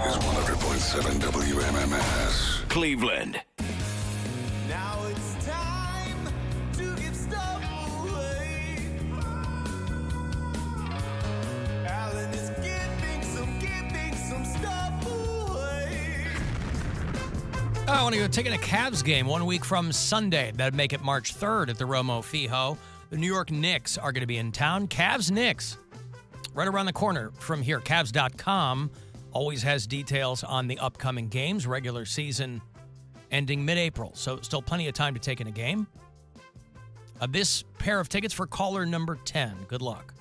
is 100.7 WMMS. Cleveland. Now it's time to give stuff away. Alan is giving some stuff away. I want to go taking a Cavs game 1 week from Sunday. That'd make it March 3rd at the Romo Fijo. The New York Knicks are going to be in town. Cavs-Knicks. Right around the corner from here. Cavs.com always has details on the upcoming games. Regular season ending mid-April, so still plenty of time to take in a game. This pair of tickets for caller number 10. Good luck.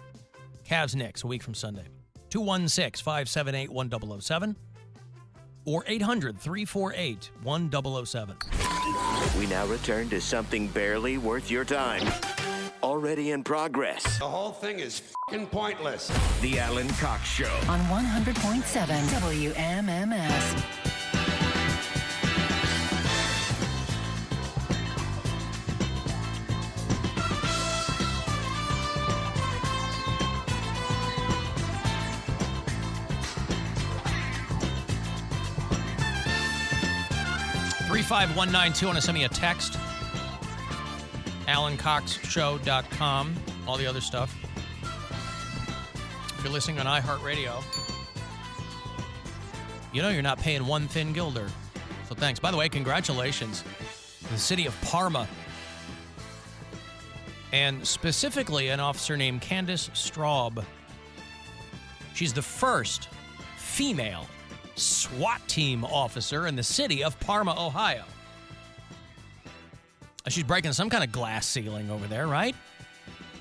Cavs-Knicks, a week from Sunday. 216-578-1007 or 800-348-1007. We now return to something barely worth your time. Already in progress. The whole thing is f***ing pointless. The Alan Cox Show. On 100.7 WMMS. $35192. Want to send me a text? AlanCoxShow.com. All the other stuff. If you're listening on iHeartRadio, you know you're not paying one thin guilder. So thanks. By the way, congratulations to the city of Parma. And specifically an officer named Candace Straub. She's the first female SWAT team officer in the city of Parma, Ohio. She's breaking some kind of glass ceiling over there, right?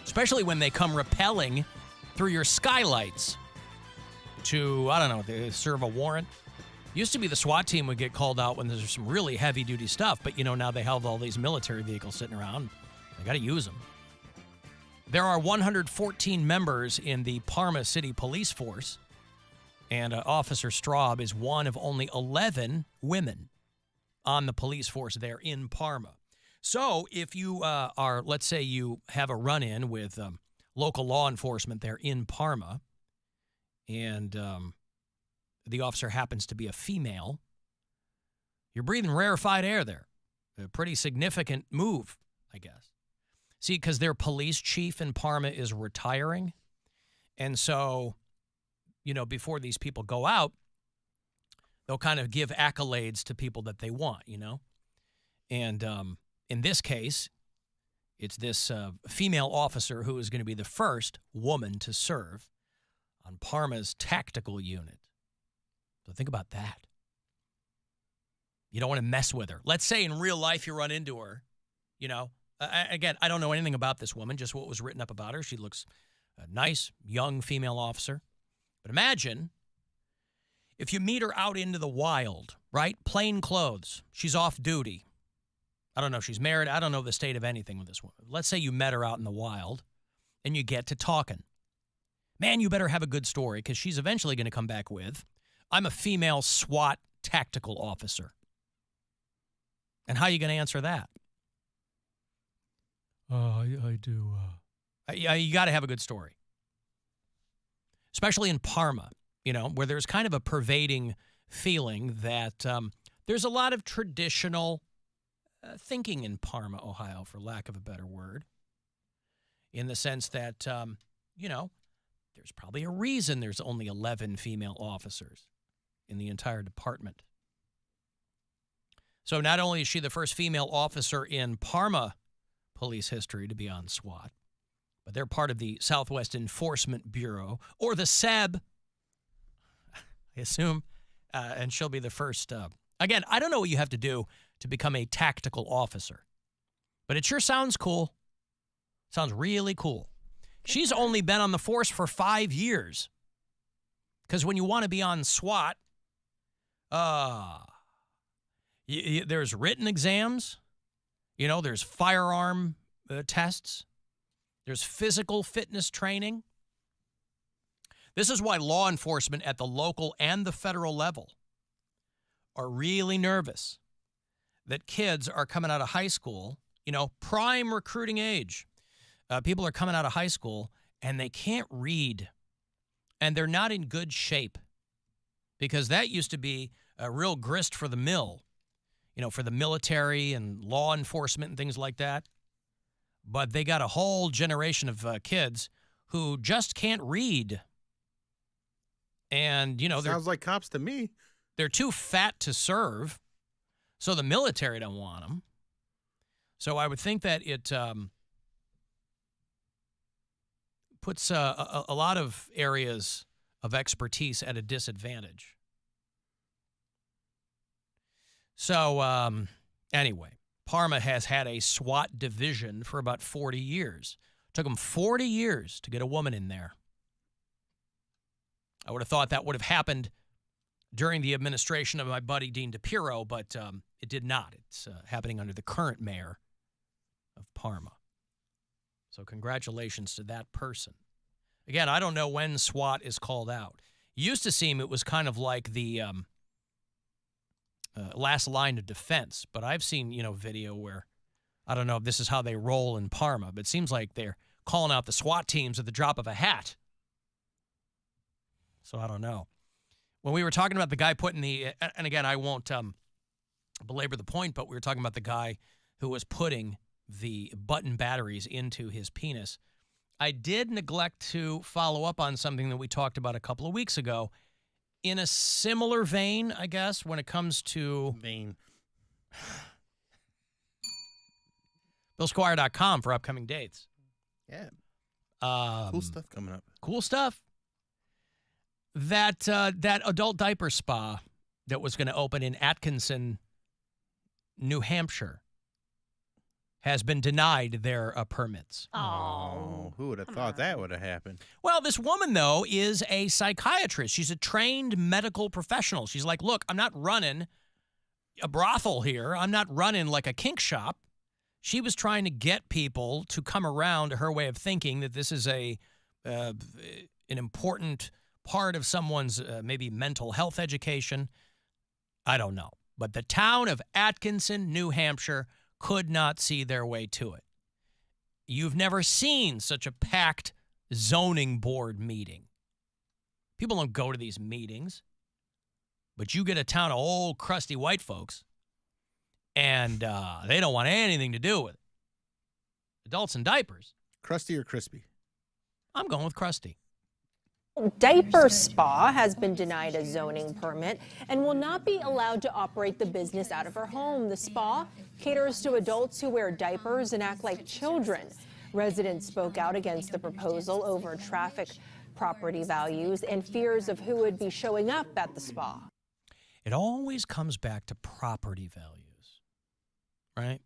Especially when they come rappelling through your skylights to, I don't know, they serve a warrant. Used to be the SWAT team would get called out when there's some really heavy-duty stuff, but, you know, now they have all these military vehicles sitting around. They got to use them. There are 114 members in the Parma City Police Force, and Officer Straub is one of only 11 women on the police force there in Parma. So if you let's say you have a run-in with local law enforcement there in Parma, and the officer happens to be a female, you're breathing rarefied air there. A pretty significant move, I guess. See, because their police chief in Parma is retiring, and so, you know, before these people go out, they'll kind of give accolades to people that they want, you know? And in this case, it's this female officer who is going to be the first woman to serve on Parma's tactical unit. So think about that. You don't want to mess with her. Let's say in real life you run into her, you know. Again, I don't know anything about this woman, just what was written up about her. She looks a nice, young female officer. But imagine if you meet her out into the wild, right? Plain clothes. She's off duty. I don't know if she's married. I don't know the state of anything with this woman. Let's say you met her out in the wild and you get to talking. Man, you better have a good story because she's eventually going to come back with, I'm a female SWAT tactical officer. And how are you going to answer that? I do. You got to have a good story. Especially in Parma, you know, where there's kind of a pervading feeling that there's a lot of traditional thinking in Parma, Ohio, for lack of a better word, in the sense that, you know, there's probably a reason there's only 11 female officers in the entire department. So not only is she the first female officer in Parma police history to be on SWAT, but they're part of the Southwest Enforcement Bureau, or the SEB, I assume, and she'll be the first. Again, I don't know what you have to do to become a tactical officer, but it sure sounds cool. Sounds really cool. She's only been on the force for 5 years, because when you want to be on SWAT, there's written exams, you know, there's firearm tests, there's physical fitness training. This is why law enforcement at the local and the federal level are really nervous that kids are coming out of high school, you know, prime recruiting age. People are coming out of high school and they can't read and they're not in good shape. because that used to be a real grist for the mill, for the military and law enforcement and things like that. But they got a whole generation of kids who just can't read. And, Sounds like cops to me. they're too fat to serve, so the military don't want them. So I would think that it puts a lot of areas of expertise at a disadvantage. So anyway, Parma has had a SWAT division for about 40 years. Took them 40 years to get a woman in there. I would have thought that would have happened during the administration of my buddy Dean DePiro, but it did not. It's happening under the current mayor of Parma. So congratulations to that person. Again, I don't know when SWAT is called out. It used to seem it was kind of like the last line of defense, but I've seen, video where, I don't know if this is how they roll in Parma, but it seems like they're calling out the SWAT teams at the drop of a hat. So I don't know. When we were talking about the guy putting and again, I won't belabor the point, but we were talking about the guy who was putting the button batteries into his penis. I did neglect to follow up on something that we talked about a couple of weeks ago in a similar vein, I guess, when it comes to BillSquire.com for upcoming dates. Yeah. Cool stuff coming up. Cool stuff. That adult diaper spa that was going to open in Atkinson, New Hampshire, has been denied their permits. Oh, who would have thought that would have happened? Well, this woman, though, is a psychiatrist. She's a trained medical professional. She's like, look, I'm not running a brothel here. I'm not running like a kink shop. She was trying to get people to come around to her way of thinking that this is an important part of someone's maybe mental health education. I don't know. But the town of Atkinson, New Hampshire, could not see their way to it. You've never seen such a packed zoning board meeting. People don't go to these meetings, but you get a town of old crusty white folks, and they don't want anything to do with it. Adults in diapers. Crusty or crispy? I'm going with crusty. Diaper Spa has been denied a zoning permit and will not be allowed to operate the business out of her home. The spa caters to adults who wear diapers and act like children. Residents spoke out against the proposal over traffic, property values, and fears of who would be showing up at the spa. It always comes back to property values, right?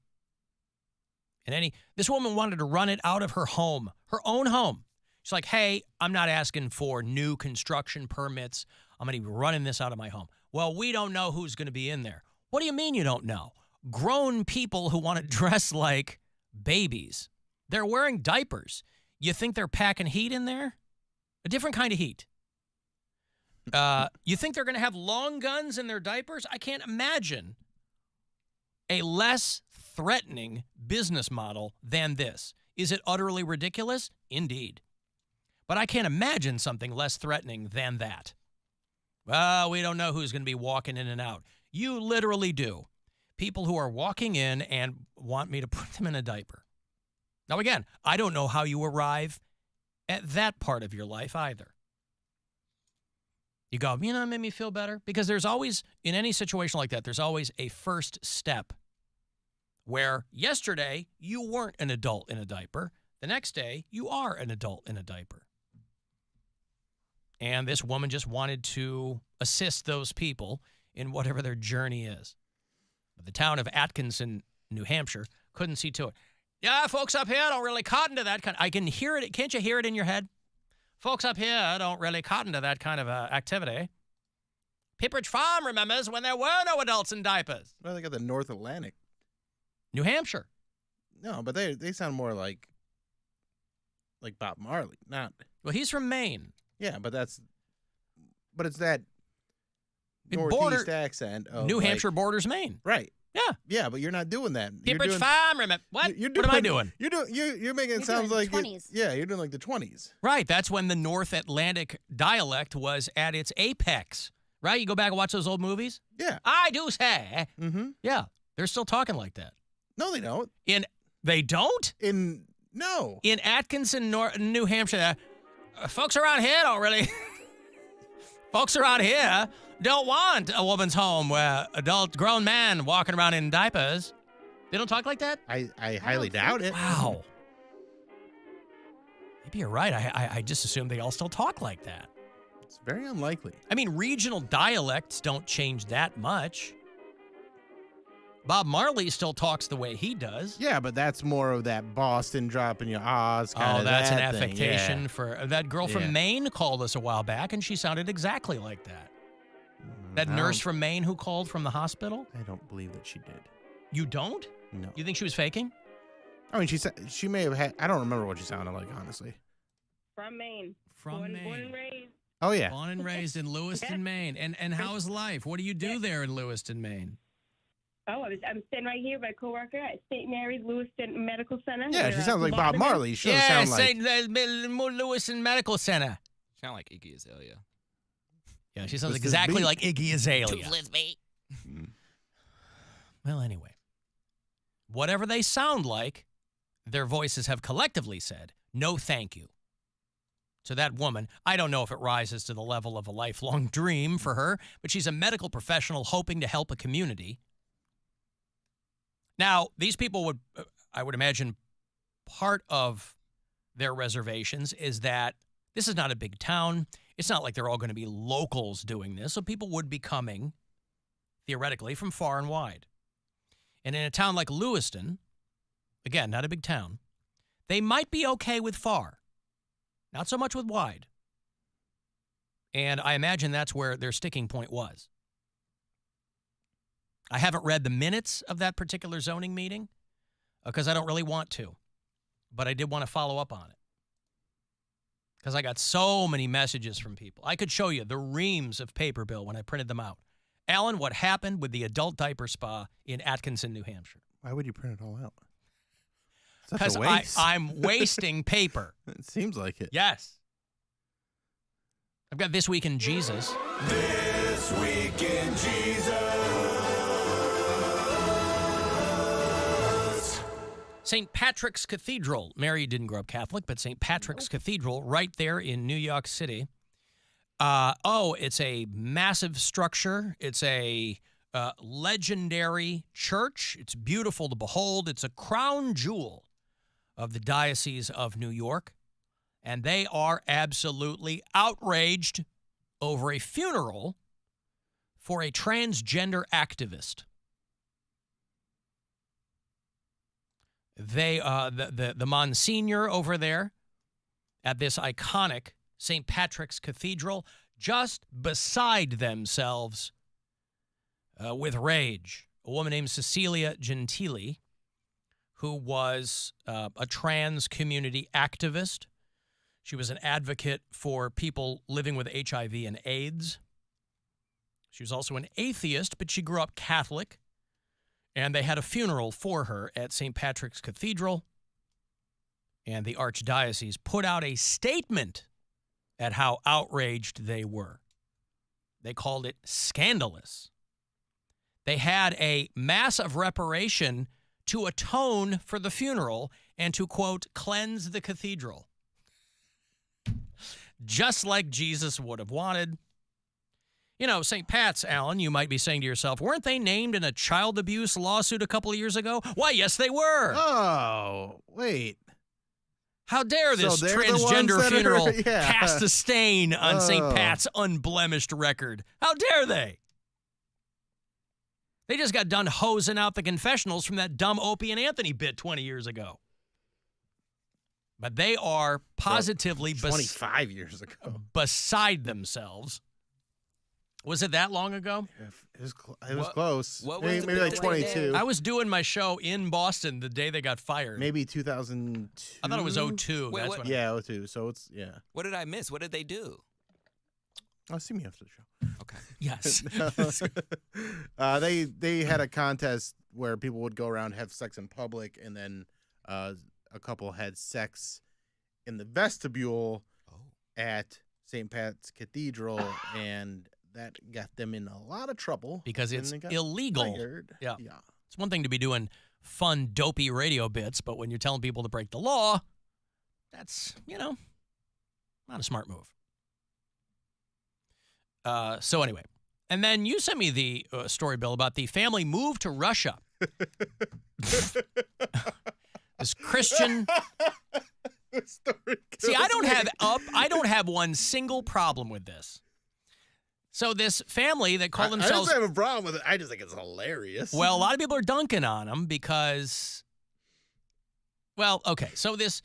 And this woman wanted to run it out of her home, her own home. She's like, hey, I'm not asking for new construction permits. I'm going to be running this out of my home. Well, we don't know who's going to be in there. What do you mean you don't know? Grown people who want to dress like babies. They're wearing diapers. You think they're packing heat in there? A different kind of heat. You think they're going to have long guns in their diapers? I can't imagine a less threatening business model than this. Is it utterly ridiculous? Indeed. But I can't imagine something less threatening than that. Well, we don't know who's going to be walking in and out. You literally do. People who are walking in and want me to put them in a diaper. Now, again, I don't know how you arrive at that part of your life either. You go, it made me feel better. Because there's always, in any situation like that, there's always a first step where yesterday you weren't an adult in a diaper. The next day, you are an adult in a diaper. And this woman just wanted to assist those people in whatever their journey is. But the town of Atkinson, New Hampshire, couldn't see to it. Yeah, folks up here don't really cotton to that kind. I can hear it. Can't you hear it in your head? Folks up here don't really cotton to that kind of activity. Pipperidge Farm remembers when there were no adults in diapers. Well, they got the North Atlantic. New Hampshire. No, but they sound more like Bob Marley. Not. Well, he's from Maine. Yeah, but it's that Northeast accent of New Hampshire borders Maine. Right. Yeah. Yeah, but you're not doing that. Pipperidge Farm, remember what? What am I doing? You're making it sound like 20s. you're doing like the 20s. Right. That's when the North Atlantic dialect was at its apex. Right? You go back and watch those old movies? Yeah. I do say. Mm-hmm. Yeah. They're still talking like that. No, they don't. They don't? No. In Atkinson, New Hampshire, folks around here don't really... folks around here don't want a woman's home where adult grown man walking around in diapers. They don't talk like that? I highly doubt it. Wow. Maybe you're right. I just assumed they all still talk like that. It's very unlikely. I mean, regional dialects don't change that much. Bob Marley still talks the way he does. Yeah, but that's more of that Boston dropping your ahs kind of that's an that thing. affectation Yeah. for that girl from Maine called us a while back, and she sounded exactly like that. That nurse from Maine who called from the hospital? I don't believe that she did. You don't? No. You think she was faking? I mean, she may have had. I don't remember what she sounded like, honestly. From Maine. From Maine. Born and raised. Oh yeah. Born and raised in Lewiston, Maine. And how's life? What do you do there in Lewiston, Maine? Oh, I'm sitting right here, my coworker at St. Mary's Lewiston Medical Center. Yeah, she sounds like Bob Boston. Marley. She doesn't sound like. Lewiston Medical Center. Sound like Iggy Azalea. Yeah, she sounds Twisted exactly Beat. like Iggy Azalea. Toothless Beat. Well, anyway, whatever they sound like, their voices have collectively said, no thank you. So that woman, I don't know if it rises to the level of a lifelong dream for her, but she's a medical professional hoping to help a community. Now, these people would, I would imagine, part of their reservations is that this is not a big town. It's not like they're all going to be locals doing this, so people would be coming, theoretically, from far and wide. And in a town like Lewiston, again, not a big town, they might be okay with far, not so much with wide. And I imagine that's where their sticking point was. I haven't read the minutes of that particular zoning meeting because I don't really want to, but I did want to follow up on it because I got so many messages from people. I could show you the reams of paper, Bill, when I printed them out. Alan, what happened with the adult diaper spa in Atkinson, New Hampshire? Why would you print it all out? Such Because a waste. I'm wasting paper. It seems like it. Yes. I've got This Week in Jesus. This Week in Jesus. St. Patrick's Cathedral. Mary didn't grow up Catholic, but St. Patrick's Cathedral right there in New York City. It's a massive structure. It's a legendary church. It's beautiful to behold. It's a crown jewel of the Diocese of New York. And they are absolutely outraged over a funeral for a transgender activist. They, the Monsignor over there at this iconic St. Patrick's Cathedral, just beside themselves with rage. A woman named Cecilia Gentili, who was a trans community activist. She was an advocate for people living with HIV and AIDS. She was also an atheist, but she grew up Catholic. And they had a funeral for her at St. Patrick's Cathedral. And the Archdiocese put out a statement at how outraged they were. They called it scandalous. They had a mass of reparation to atone for the funeral and to, quote, cleanse the cathedral. Just like Jesus would have wanted. You know, St. Pat's, Alan, you might be saying to yourself, weren't they named in a child abuse lawsuit a couple of years ago? Why, yes, they were. Oh, wait. How dare this they're the transgender ones that funeral are- yeah. cast a stain on St. Oh. Pat's unblemished record? How dare they? They just got done hosing out the confessionals from that dumb Opie and Anthony bit 20 years ago. But they are positively 25 years ago. beside themselves. Was it that long ago? It was close. what was maybe, the maybe like big 22. I was doing my show in Boston the day they got fired. Maybe 2002. I thought it was 02. Wait, That's what- when Yeah, 02. So it's, yeah. What did I miss? What did they do? Oh, see me after the show. Okay. Yes. They had a contest where people would go around, have sex in public, and then a couple had sex in the vestibule at St. Pat's Cathedral, and that got them in a lot of trouble because when it's they got illegal. fired. Yeah. Yeah. It's one thing to be doing fun, dopey radio bits, but when you're telling people to break the law, that's, not a smart move. So anyway, and then you sent me the story, Bill, about the family move to Russia. This Christian. See, I don't have one single problem with this. So this family that call themselves. I don't have a problem with it. I just think it's hilarious. Well, a lot of people are dunking on them because. Well, okay. So this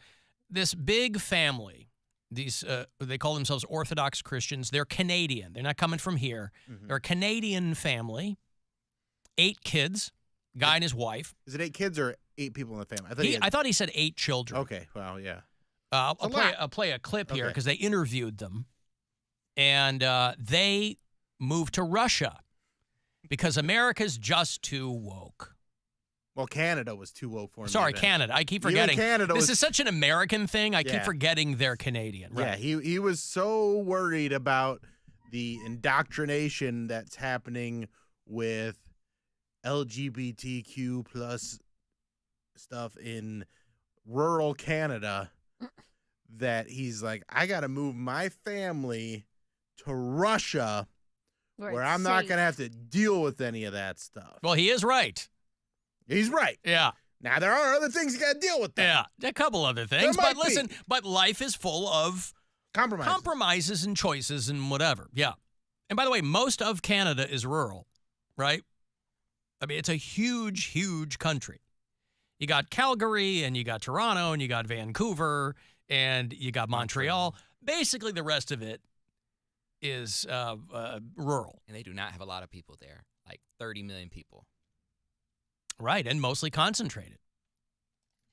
big family, these they call themselves Orthodox Christians. They're Canadian. They're not coming from here. Mm-hmm. They're a Canadian family. 8 kids, guy and his wife. Is it 8 kids or 8 people in the family? I thought he said 8 children. Okay. Well, yeah. I'll play a clip here because they interviewed them, and they moved to Russia because America's just too woke. Well, Canada was too woke for him. Sorry, Canada. I keep forgetting. This is such an American thing. I keep forgetting they're Canadian. Right. Yeah, he was so worried about the indoctrination that's happening with LGBTQ plus stuff in rural Canada that he's like, I got to move my family to Russia where I'm not going to have to deal with any of that stuff. Well, he is right. He's right. Yeah. Now, there are other things you got to deal with, though. Yeah, a couple other things. But listen, but life is full of compromises and choices and whatever. Yeah. And by the way, most of Canada is rural, right? I mean, it's a huge, huge country. You got Calgary, and you got Toronto, and you got Vancouver, and you got Montreal. Basically, the rest of it is rural. And they do not have a lot of people there, like 30 million people. Right, and mostly concentrated.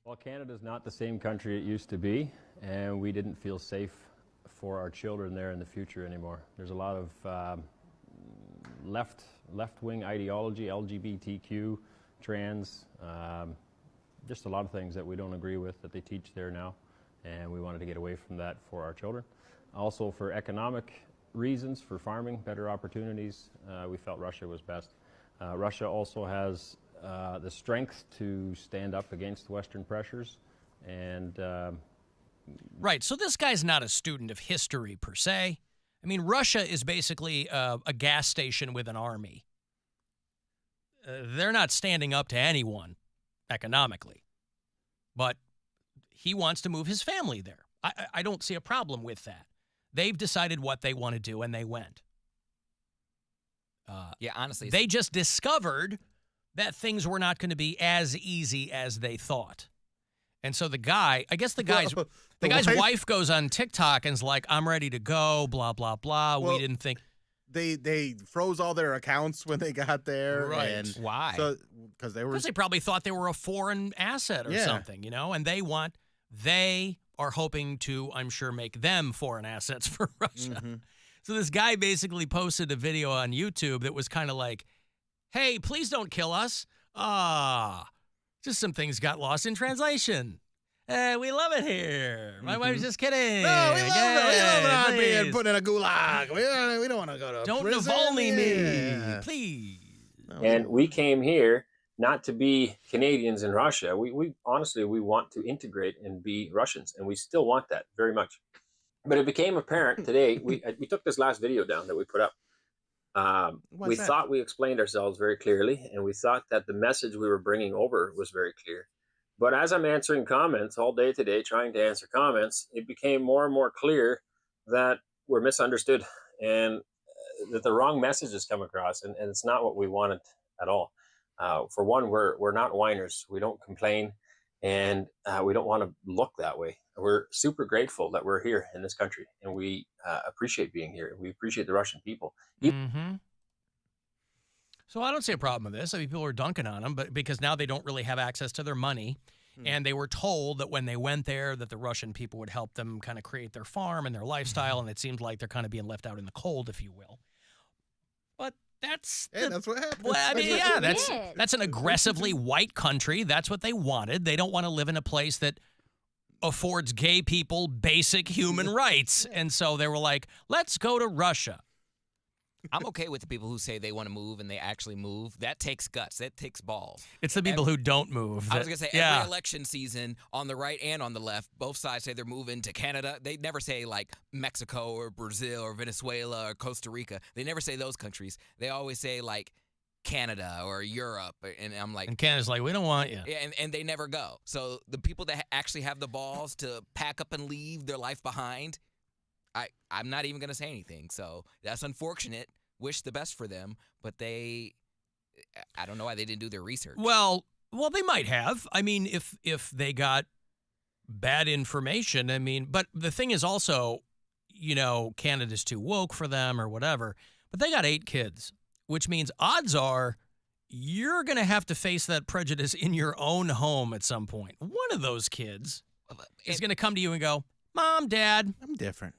Well, Canada's not the same country it used to be, and we didn't feel safe for our children there in the future anymore. There's a lot of left-wing ideology, LGBTQ, trans, just a lot of things that we don't agree with that they teach there now, and we wanted to get away from that for our children. Also, for economic reasons, for farming, better opportunities, we felt Russia was best. Russia also has the strength to stand up against Western pressures, and right. So this guy's not a student of history per se. I mean, Russia is basically a gas station with an army. They're not standing up to anyone economically, but he wants to move his family there. I don't see a problem with that. They've decided what they want to do, and they went. Yeah, honestly. They just discovered that things were not going to be as easy as they thought. And so the guy's wife goes on TikTok and's like, I'm ready to go, blah, blah, blah. Well, we didn't think. They froze all their accounts when they got there. Right. And why? Because they probably thought they were a foreign asset or something, and they are hoping to, I'm sure, make them foreign assets for Russia. Mm-hmm. So this guy basically posted a video on YouTube that was kind of like, hey, please don't kill us. Just some things got lost in translation. We love it here. My wife's just kidding. No, we love it not being put in a gulag. We don't want to go to prison. Don't Navalny me, please. No. And we came here not to be Canadians in Russia. We honestly, we want to integrate and be Russians, and we still want that very much. But it became apparent today, we took this last video down that we put up. We thought we explained ourselves very clearly, and we thought that the message we were bringing over was very clear. But as I'm answering comments all day today, trying to answer comments, it became more and more clear that we're misunderstood and that the wrong messages come across, and it's not what we wanted at all. For one, we're not whiners. We don't complain, and we don't want to look that way. We're super grateful that we're here in this country, and we appreciate being here. We appreciate the Russian people. Mm-hmm. So I don't see a problem with this. I mean, people are dunking on them, but because now they don't really have access to their money, and they were told that when they went there that the Russian people would help them kind of create their farm and their lifestyle, and it seems like they're kind of being left out in the cold, if you will. But that's that's what happened. Well, I mean, that's an aggressively white country. That's what they wanted. They don't want to live in a place that affords gay people basic human rights. And so they were like, let's go to Russia. I'm okay with the people who say they want to move and they actually move. That takes guts. That takes balls. It's the people who don't move. I was going to say, every election season, on the right and on the left, both sides say they're moving to Canada. They never say, like, Mexico or Brazil or Venezuela or Costa Rica. They never say those countries. They always say, like, Canada or Europe. And I'm like... And Canada's like, we don't want you. And they never go. So the people that actually have the balls to pack up and leave their life behind, I'm not even going to say anything. So that's unfortunate. Wish the best for them, but I don't know why they didn't do their research. Well, they might have. I mean, if they got bad information, I mean, but the thing is also, Canada's too woke for them or whatever, but they got 8 kids, which means odds are you're going to have to face that prejudice in your own home at some point. One of those kids is going to come to you and go, Mom, Dad, I'm different.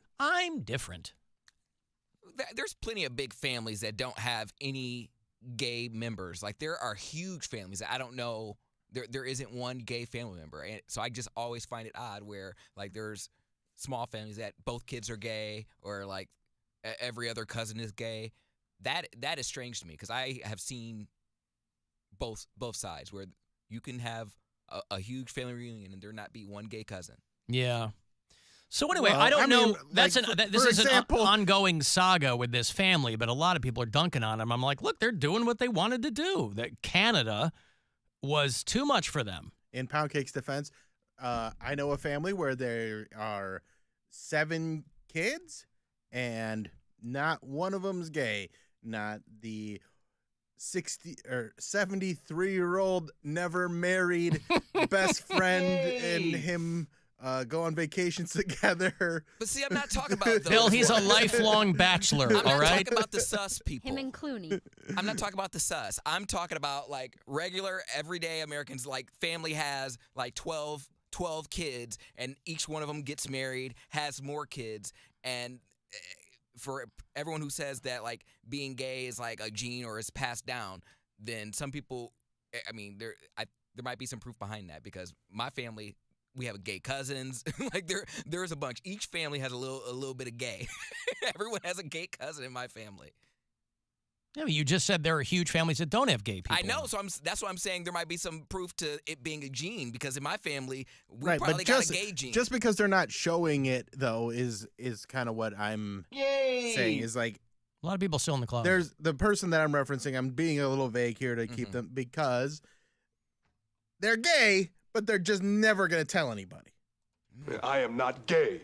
There's plenty of big families that don't have any gay members. Like, there are huge families that I don't know. There isn't one gay family member. And so I just always find it odd where, like, there's small families that both kids are gay or, like, every other cousin is gay. That is strange to me because I have seen both sides where you can have a huge family reunion and there not be one gay cousin. Yeah. So anyway, I don't know. This is an ongoing saga with this family, but a lot of people are dunking on them. I'm like, look, they're doing what they wanted to do. That Canada was too much for them. In Poundcake's defense, I know a family where there are 7 kids, and not one of them's gay. Not the 60 or 73-year-old never married best friend and him. Go on vacations together. But see, I'm not talking about those. Bill, he's a lifelong bachelor, I'm all not right? talking about the sus people. Him and Clooney. I'm not talking about the sus. I'm talking about, like, regular, everyday Americans. Like, family has, like, 12 kids, and each one of them gets married, has more kids. And for everyone who says that, like, being gay is, like, a gene or is passed down, then some people, I mean, there might be some proof behind that because my family... We have gay cousins. Like there's a bunch. Each family has a little bit of gay. Everyone has a gay cousin in my family. Yeah, you just said there are huge families that don't have gay people. I know, so that's why I'm saying there might be some proof to it being a gene because in my family we right, probably got a gay gene. Just because they're not showing it though is kind of what I'm saying is like a lot of people still in the closet. There's the person that I'm referencing. I'm being a little vague here to keep them because they're gay. But they're just never going to tell anybody. I am not gay.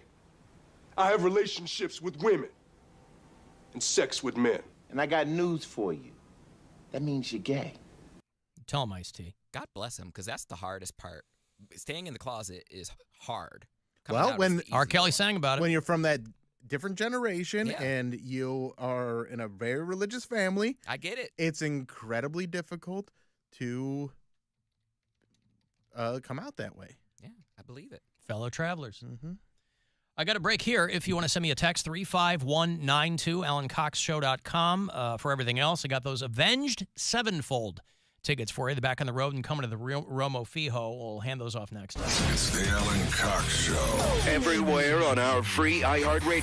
I have relationships with women and sex with men. And I got news for you. That means you're gay. Tell him, Ice-T. God bless him, because that's the hardest part. Staying in the closet is hard. Well, when R. Kelly sang about it. When you're from that different generation and you are in a very religious family. I get it. It's incredibly difficult to... come out that way. Yeah, I believe it. Fellow travelers. Mm-hmm. I got a break here. If you want to send me a text, 35192, AlanCoxShow.com. For everything else, I got those Avenged Sevenfold tickets for you. They're back on the road and coming to the Romo Fijo. We'll hand those off next. It's the Alan Cox Show. Everywhere on our free iHeartRadio